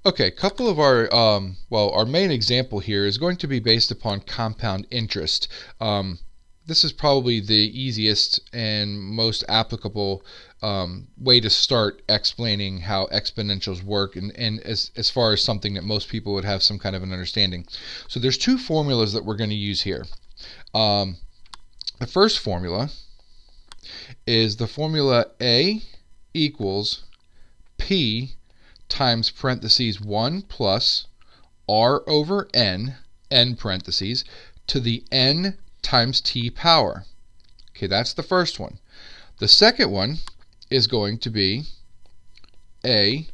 Okay, a couple of our, our main example here is going to be based upon compound interest. This is probably the easiest and most applicable way to start explaining how exponentials work, and as far as something that most people would have some kind of an understanding. So there's two formulas that we're going to use here. The first formula is the formula A equals P times parentheses 1 plus R over N, N parentheses, to the N times T power. Okay, that's the first one. The second one is going to be A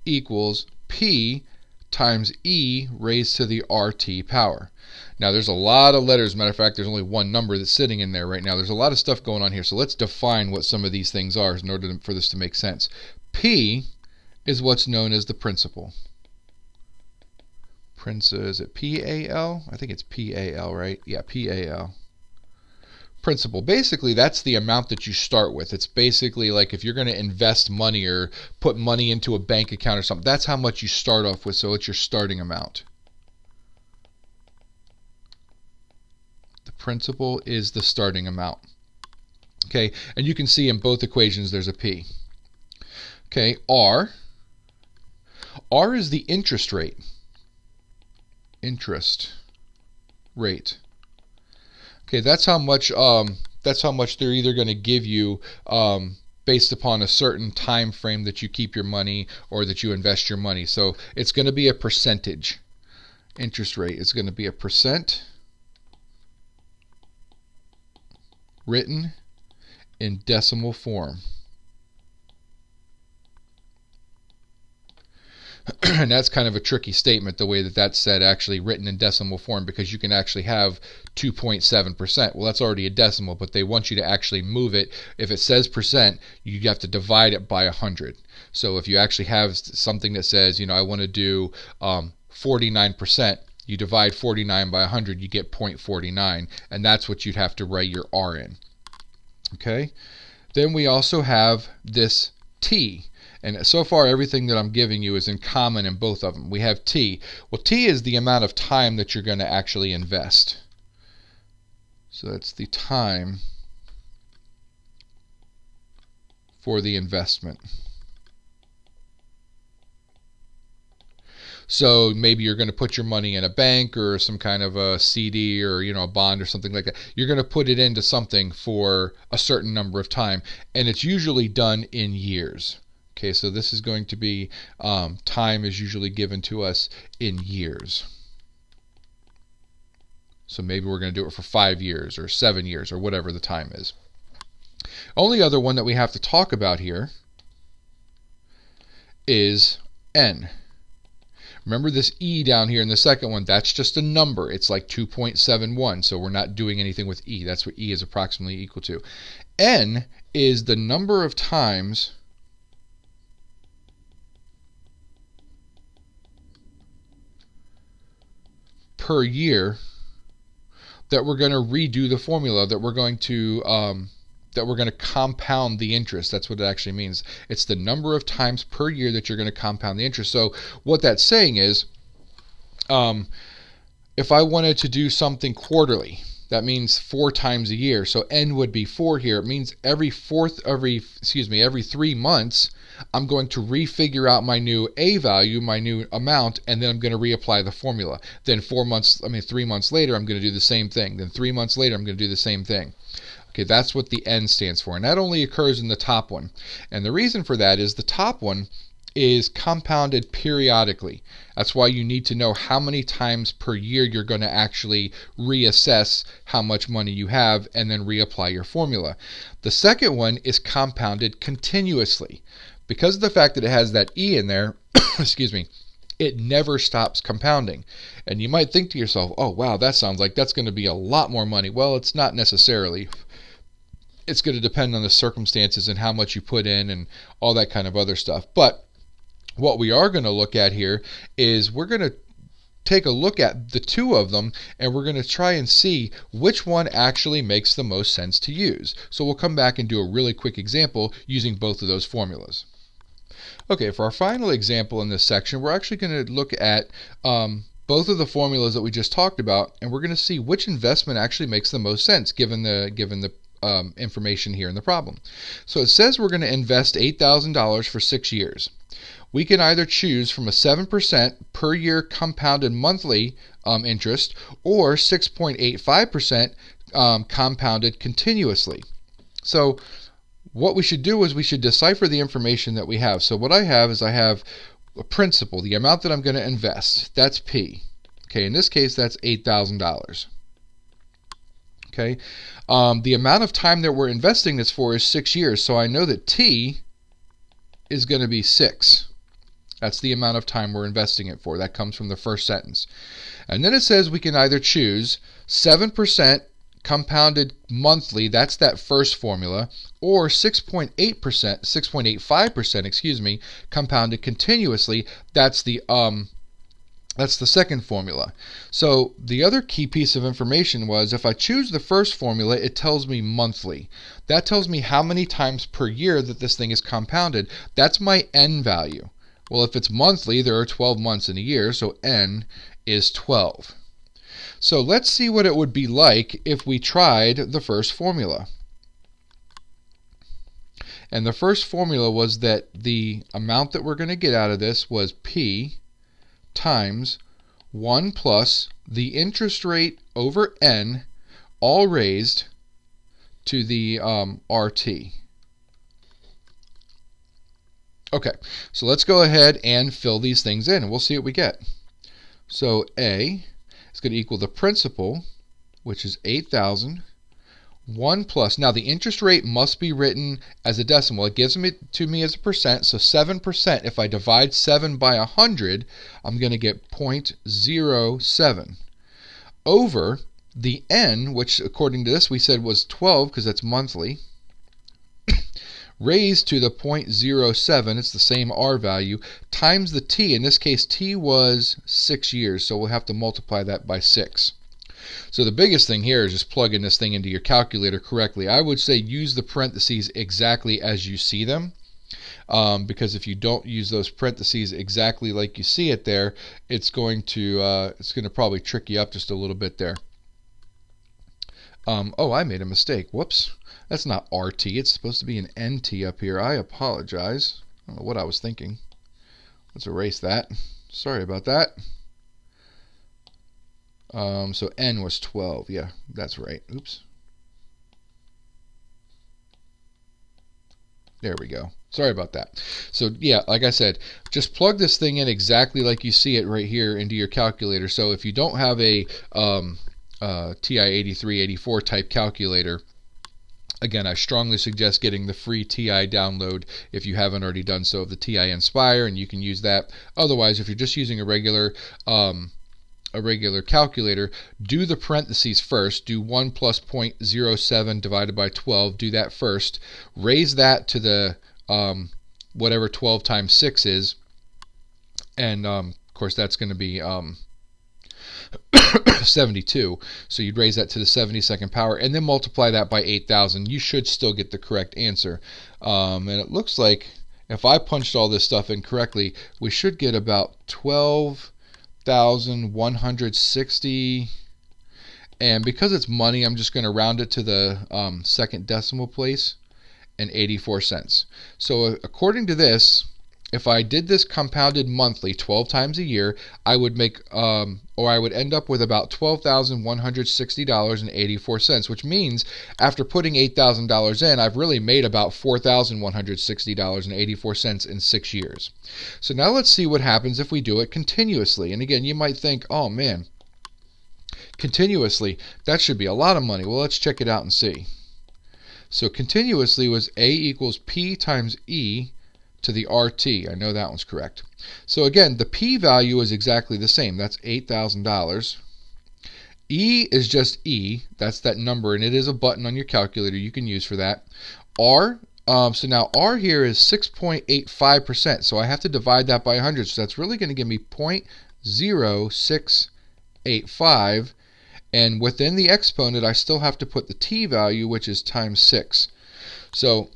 equals P times E raised to the RT power. Now there's a lot of letters. Matter of fact, there's only one number that's sitting in there right now. There's a lot of stuff going on here. So let's define what some of these things are in order for this to make sense. P is what's known as the principal. Is it P-A-L? I think it's P-A-L, right? Yeah, P-A-L. Principal. Basically, that's the amount that you start with. It's basically like if you're going to invest money or put money into a bank account or something, that's how much you start off with, so it's your starting amount. The principal is the starting amount. Okay, and you can see in both equations there's a P. Okay, R is the interest rate. Interest rate. Okay, that's how much they're either going to give you based upon a certain time frame that you keep your money or that you invest your money. So it's going to be a percentage. Interest rate is going to be a percent written in decimal form. And that's kind of a tricky statement, the way that that's said, actually written in decimal form, because you can actually have 2.7%. Well, that's already a decimal, but they want you to actually move it. If it says percent, you have to divide it by 100. So if you actually have something that says, I want to do 49%, you divide 49 by 100, you get 0.49, and that's what you'd have to write your R in. Okay? Then we also have this T. And so far, everything that I'm giving you is in common in both of them. We have T. Well, T is the amount of time that you're going to actually invest. So that's the time for the investment. So maybe you're going to put your money in a bank or some kind of a CD or a bond or something like that. You're going to put it into something for a certain number of time, and it's usually done in years. Okay, so this is going to be, time is usually given to us in years. So maybe we're going to do it for 5 years or 7 years or whatever the time is. Only other one that we have to talk about here is N. Remember this E down here in the second one, that's just a number. It's like 2.71, so we're not doing anything with E. That's what E is approximately equal to. N is the number of times per year that we're going to redo the formula, that we're going to compound the interest. That's what it actually means. It's the number of times per year that you're going to compound the interest. So what that's saying is, if I wanted to do something quarterly, that means 4 times a year. So N would be 4 here. It means every 3 months, I'm going to refigure out my new A value, my new amount, and then I'm going to reapply the formula. Then 3 months later, I'm going to do the same thing. Then 3 months later, I'm going to do the same thing. Okay, that's what the N stands for. And that only occurs in the top one. And the reason for that is the top one is compounded periodically. That's why you need to know how many times per year you're going to actually reassess how much money you have and then reapply your formula. The second one is compounded continuously. Because of the fact that it has that E in there, excuse me, it never stops compounding. And you might think to yourself, oh wow, that sounds like that's going to be a lot more money. Well, it's not necessarily. It's going to depend on the circumstances and how much you put in and all that kind of other stuff. But what we are going to look at here is we're going to take a look at the two of them, and we're going to try and see which one actually makes the most sense to use. So we'll come back and do a really quick example using both of those formulas. Okay, for our final example in this section, we're actually going to look at both of the formulas that we just talked about, and we're going to see which investment actually makes the most sense given the information here in the problem. So it says we're going to invest $8,000 for 6 years. We can either choose from a 7% per year compounded monthly interest or 6.85% compounded continuously. So what we should do is we should decipher the information that we have. So what I have is I have a principal, the amount that I'm going to invest. That's P. Okay, in this case, that's $8,000. Okay, the amount of time that we're investing this for is 6 years. So I know that T is going to be 6. That's the amount of time we're investing it for. That comes from the first sentence. And then it says we can either choose 7% compounded monthly, that's that first formula, or 6.85%, compounded continuously, that's the second formula. So the other key piece of information was if I choose the first formula, it tells me monthly. That tells me how many times per year that this thing is compounded. That's my N value. Well, if it's monthly, there are 12 months in a year, so N is 12. So let's see what it would be like if we tried the first formula. And the first formula was that the amount that we're going to get out of this was P times 1 plus the interest rate over N, all raised to the RT. Okay, so let's go ahead and fill these things in, and we'll see what we get. So A is going to equal the principal, which is 8,000, 1 plus, now the interest rate must be written as a decimal. It gives it to me as a percent, so 7%. If I divide 7 by 100, I'm going to get 0.07 over the N, which according to this we said was 12 because that's monthly, raised to the 0.07, it's the same R value, times the T. In this case, T was 6 years, so we'll have to multiply that by 6. So the biggest thing here is just plugging this thing into your calculator correctly. I would say use the parentheses exactly as you see them, because if you don't use those parentheses exactly like you see it there, it's going to probably trick you up just a little bit there. Oh, I made a mistake. Whoops. That's not RT. It's supposed to be an NT up here. I apologize. I don't know what I was thinking. Let's erase that. Sorry about that. So N was 12. Yeah, that's right. Oops. There we go. Sorry about that. So yeah, like I said, just plug this thing in exactly like you see it right here into your calculator. So if you don't have a TI-83, 84 type calculator, again, I strongly suggest getting the free TI download if you haven't already done so of the TI Nspire, and you can use that. Otherwise, if you're just using a regular calculator, do the parentheses first. Do 1 plus 0.07 divided by 12. Do that first. Raise that to the whatever 12 times 6 is, and of course that's going to be 72. So you'd raise that to the 72nd power and then multiply that by 8,000. You should still get the correct answer. And it looks like if I punched all this stuff in correctly, we should get about 12,160. And because it's money, I'm just going to round it to the second decimal place and 84 cents. So according to this, if I did this compounded monthly 12 times a year, I would make, or I would end up with about $12,160.84, which means after putting $8,000 in, I've really made about $4,160.84 in 6 years. So now let's see what happens if we do it continuously. And again, you might think, oh man, continuously, that should be a lot of money. Well, let's check it out and see. So continuously was A equals P times E to the RT. I know that one's correct. So again, the P value is exactly the same. That's $8,000. E is just E. That's that number, and it is a button on your calculator you can use for that. R, so now R here is 6.85%. So I have to divide that by 100. So that's really going to give me 0.0685. And within the exponent, I still have to put the T value, which is times 6. So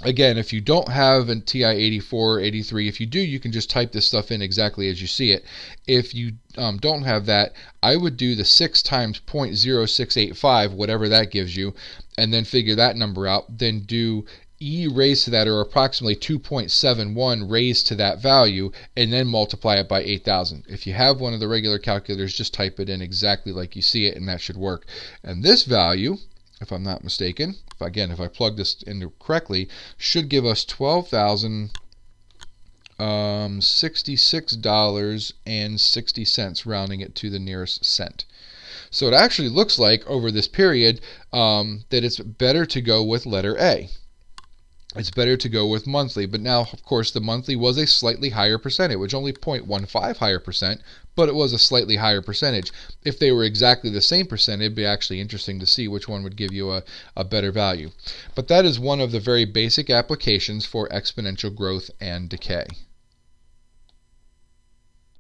Again, if you don't have a TI-84 or 83, if you do, you can just type this stuff in exactly as you see it. If you don't have that, I would do the 6 times 0.0685, whatever that gives you, and then figure that number out. Then do e raised to that, or approximately 2.71 raised to that value, and then multiply it by 8,000. If you have one of the regular calculators, just type it in exactly like you see it, and that should work. And this value, if I'm not mistaken, if I plug this in correctly, should give us $12,066.60, rounding it to the nearest cent. So it actually looks like over this period that it's better to go with letter A. It's better to go with monthly, but now, of course, the monthly was a slightly higher percentage. It was only 0.15 higher percent, but it was a slightly higher percentage. If they were exactly the same percent, it'd be actually interesting to see which one would give you a better value. But that is one of the very basic applications for exponential growth and decay.